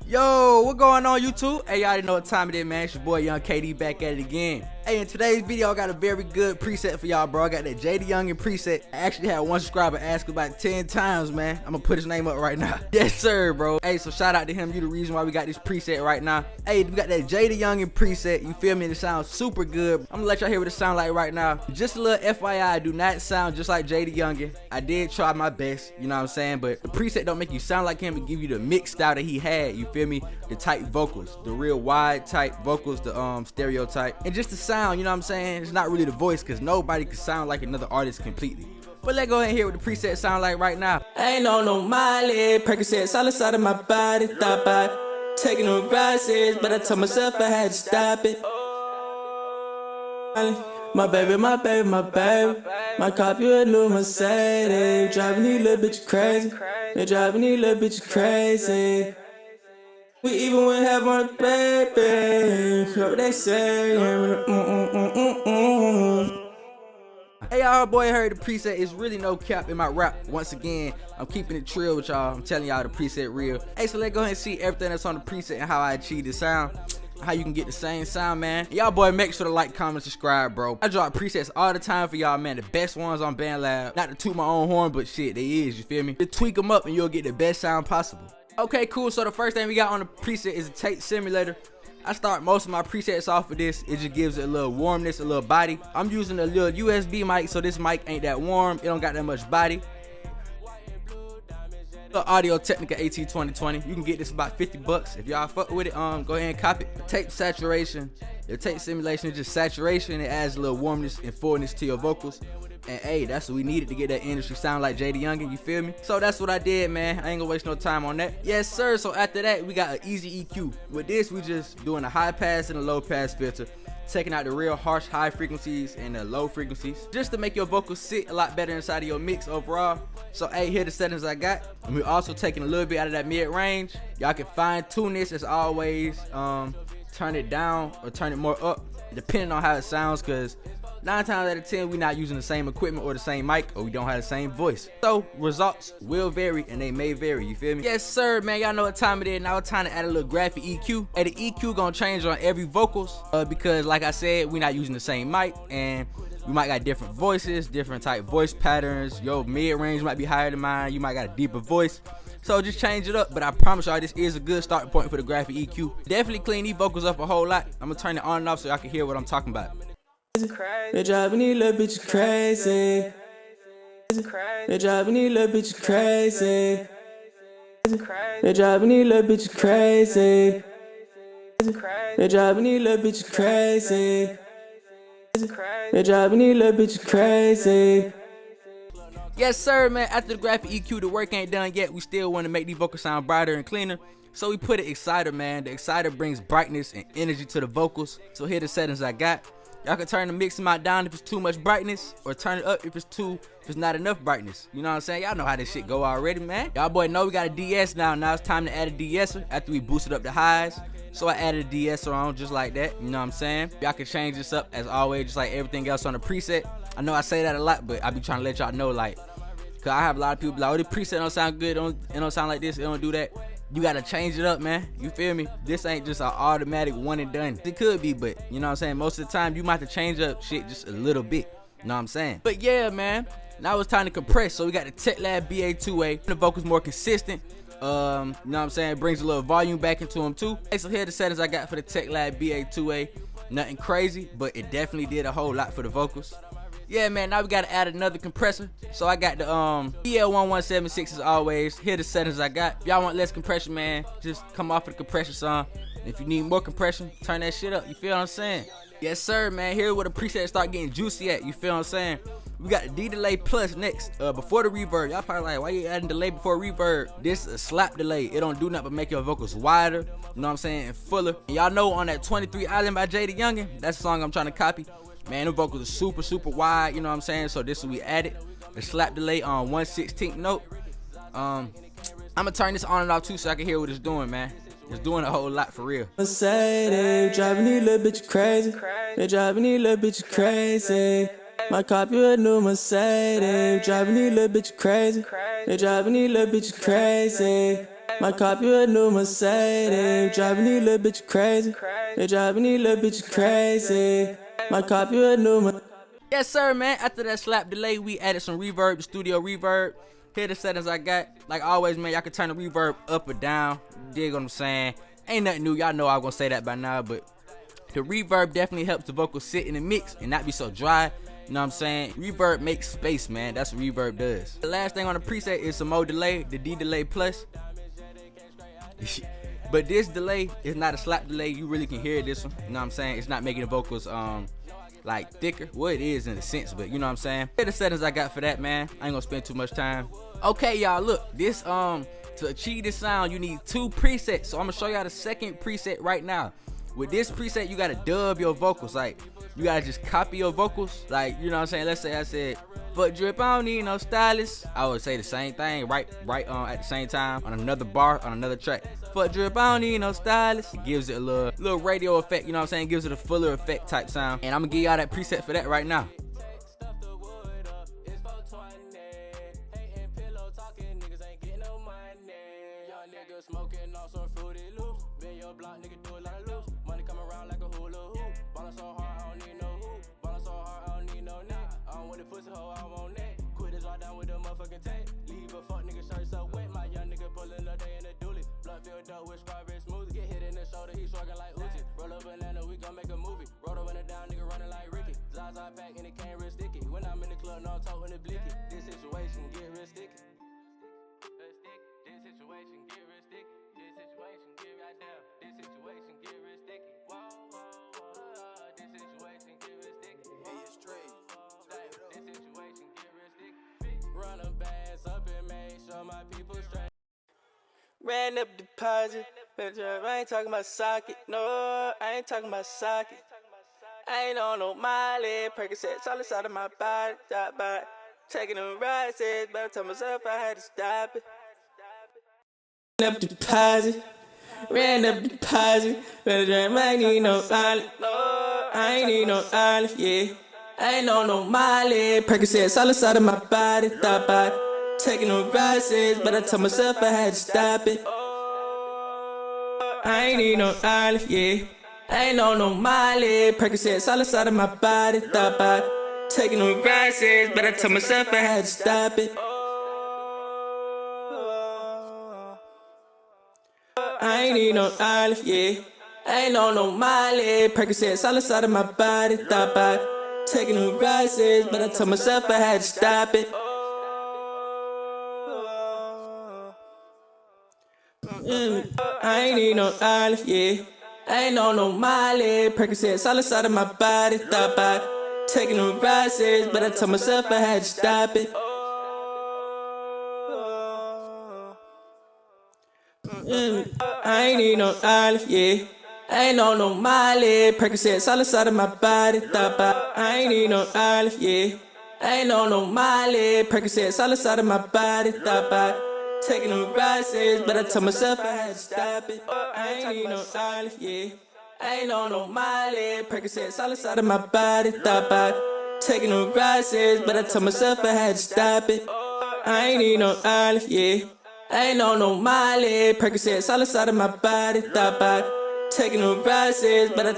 Yo, what going on YouTube? Hey, y'all already know what time it is, man. It's your boy Young KD back at it again. Hey, in today's video, I got a very good preset for y'all, bro. I got that JayDaYoungan preset. I actually had one subscriber ask about 10 times, man. I'm gonna put his name up right now. Yes, sir, bro. Hey, so shout out to him. You the reason why we got this preset right now. Hey, we got that JayDaYoungan preset. You feel me? It sounds super good. I'm gonna let y'all hear what it sound like right now. Just a little FYI, I do not sound just like JayDaYoungan. I did try my best, you know what I'm saying? But the preset don't make you sound like him. It give you the mix style that he had, you feel me? The tight vocals, the real wide type vocals, the stereotype, and just the sound, you know what I'm saying? It's not really the voice, because nobody can sound like another artist completely. But let's go ahead and hear what the preset sound like right now. Ain't on no Miley, Percocets all inside of my body, thought by taking no rises, but I told myself I had to stop it. My baby, my baby, my baby, my copy a new Mercedes, driving these little bitches crazy, they driving these little bitches crazy. We even went have on a baby, what they say. Hey, y'all, boy, heard the preset. Is really no cap in my rap. Once again, I'm keeping it trill with y'all. I'm telling y'all the preset real. Hey, so let's go ahead and see everything that's on the preset and how I achieve the sound. How you can get the same sound, man. Y'all boy, make sure to like, comment, subscribe, bro. I drop presets all the time for y'all, man. The best ones on Bandlab. Not to toot my own horn, but shit, they is, you feel me? Just tweak them up and you'll get the best sound possible. Okay, cool. So the first thing we got on the preset is a tape simulator. I start most of my presets off of this. It just gives it a little warmness, a little body. I'm using a little USB mic, so this mic ain't that warm. It don't got that much body. The Audio Technica AT 2020. You can get this about 50 bucks. If y'all fuck with it, go ahead and copy it. Tape saturation. The tape simulation is just saturation. It adds a little warmness and fullness to your vocals. And hey, that's what we needed to get that industry sound like JayDaYoungan, you feel me? So that's what I did, man. I ain't gonna waste no time on that. Yes, sir. So after that, we got an easy EQ. With this, we just doing a high pass and a low pass filter, taking out the real harsh high frequencies and the low frequencies, just to make your vocals sit a lot better inside of your mix overall. So hey, here the settings I got. And we're also taking a little bit out of that mid range. Y'all can fine tune this as always. Turn it down or turn it more up, depending on how it sounds, because 9 times out of 10 we not using the same equipment or the same mic, or we don't have the same voice. So results will vary and they may vary, you feel me? Yes, sir, man. Y'all know what time it is. Now it's time to add a little graphic EQ. And the EQ gonna change on every vocals because like I said, we not using the same mic and we might got different voices, different type voice patterns. Your mid-range might be higher than mine. You might got a deeper voice. So just change it up, but I promise y'all this is a good starting point for the graphic EQ. Definitely clean these vocals up a whole lot. I'm gonna turn it on and off so y'all can hear what I'm talking about. They driving these little bitches crazy. They driving these little bitches crazy. They driving these little bitches crazy. They driving these little bitches crazy. They driving these little bitches crazy. Yes, sir, man. After the graphic EQ, the work ain't done yet. We still want to make these vocals sound brighter and cleaner. So we put an exciter, man. The exciter brings brightness and energy to the vocals. So here are the settings I got. Y'all can turn the mix amount down if it's too much brightness, or turn it up if it's not enough brightness. You know what I'm saying? Y'all know how this shit go already, man. Y'all boy know we got a de-ess now. Now it's time to add a de-esser after we boosted up the highs. So I added a de-esser on just like that. You know what I'm saying? Y'all can change this up as always, just like everything else on the preset. I know I say that a lot, but I be trying to let y'all know, like, cause I have a lot of people like, oh, the preset don't sound good, it don't sound like this, it don't do that. You gotta change it up, man. You feel me? This ain't just an automatic one and done. It could be, but you know what I'm saying? Most of the time, you might have to change up shit just a little bit. You know what I'm saying? But yeah, man. Now it's time to compress. So we got the TecLab BA2A. The vocals more consistent. You know what I'm saying? It brings a little volume back into them too. Hey, so here are the settings I got for the TecLab BA2A. Nothing crazy, but it definitely did a whole lot for the vocals. Yeah, man, now we gotta add another compressor. So I got the EL1176 as always. Here are the settings I got. If y'all want less compression, man, just come off of the compressor song. If you need more compression, turn that shit up. You feel what I'm saying? Yes, sir, man. Here's where the presets start getting juicy at. You feel what I'm saying? We got the D-delay plus next. Before the reverb. Y'all probably like, why you adding delay before reverb? This is a slap delay. It don't do nothing but make your vocals wider. You know what I'm saying? And fuller. And y'all know on that 23 Island by JayDaYoungan, that's the song I'm trying to copy. Man, the vocals are super, super wide, you know what I'm saying? So this is what we added. The slap delay on 1/16 note. I'm gonna turn this on and off too so I can hear what it's doing, man. It's doing a whole lot for real. Mercedes, driving these little bitches crazy. They driving these little bitches crazy. My copy a new Mercedes, driving these little bitches crazy. They driving these little bitches crazy. My copy a new Mercedes. Driving these little bitches crazy. They driving these little bitches crazy. My copy a new Mercedes. Yes, sir, man. After that slap delay, we added some reverb, the studio reverb. Here the settings I got. Like always, man, y'all can turn the reverb up or down. Dig what I'm saying? Ain't nothing new. Y'all know I was gonna say that by now, but the reverb definitely helps the vocals sit in the mix and not be so dry. You know what I'm saying? Reverb makes space, man. That's what reverb does. The last thing on the preset is some more delay, the D delay plus. But this delay is not a slap delay. You really can hear this one. You know what I'm saying? It's not making the vocals like thicker. Well, it is in a sense, but you know what I'm saying? Here are the settings I got for that, man. I ain't gonna spend too much time. Okay, y'all, look. This to achieve this sound, you need 2 presets. So I'm gonna show y'all the second preset right now. With this preset, you gotta dub your vocals. Like, you gotta just copy your vocals. Like, you know what I'm saying? Let's say I said, "Foot drip, I don't need no stylist." I would say the same thing, right at the same time on another bar, on another track. "Foot drip, I don't need no stylist." It gives it a little radio effect, you know what I'm saying? It gives it a fuller effect type sound. And I'm gonna give y'all that preset for that right now. Ran up deposit, I ain't talking about socket, no, I ain't talking about socket. I ain't on no Miley, Percocets all inside of my body, top by taking them rides, but I told myself I had to stop it. Ran up deposit, I ain't need no olive, no, I ain't need no olive, yeah. I ain't on no Miley, Percocets all inside of my body, top by taking them rides, but I told myself I had to stop it. I ain't need no olive, yeah. I ain't on no Miley, Percocets all inside of my body, thought about taking them rides, but I told myself I had to stop it. I ain't need no olive, yeah. I ain't on no Miley, Percocets all inside of my body, thought about taking them rides, but I told myself I had to stop it. I ain't need no olive, yeah. I ain't on no Miley, Percocets all inside of my body, thought about taking them rides, but I told myself I had to stop it. I ain't need no olive, yeah. I ain't on no Miley, Percocets all inside of my body, thought about I ain't need no olive, yeah. I ain't on no Miley, Percocets all inside of my body, thought about taking them rides, but I told myself I had to stop it. I ain't need no olive, yeah. I ain't on no Miley, Percocets all inside of my body, thought about taking them rides, but I told myself I had to stop it. I ain't need no olive, yeah. I ain't on no Miley, Percocets all inside of my body, thought about taking them rides, but I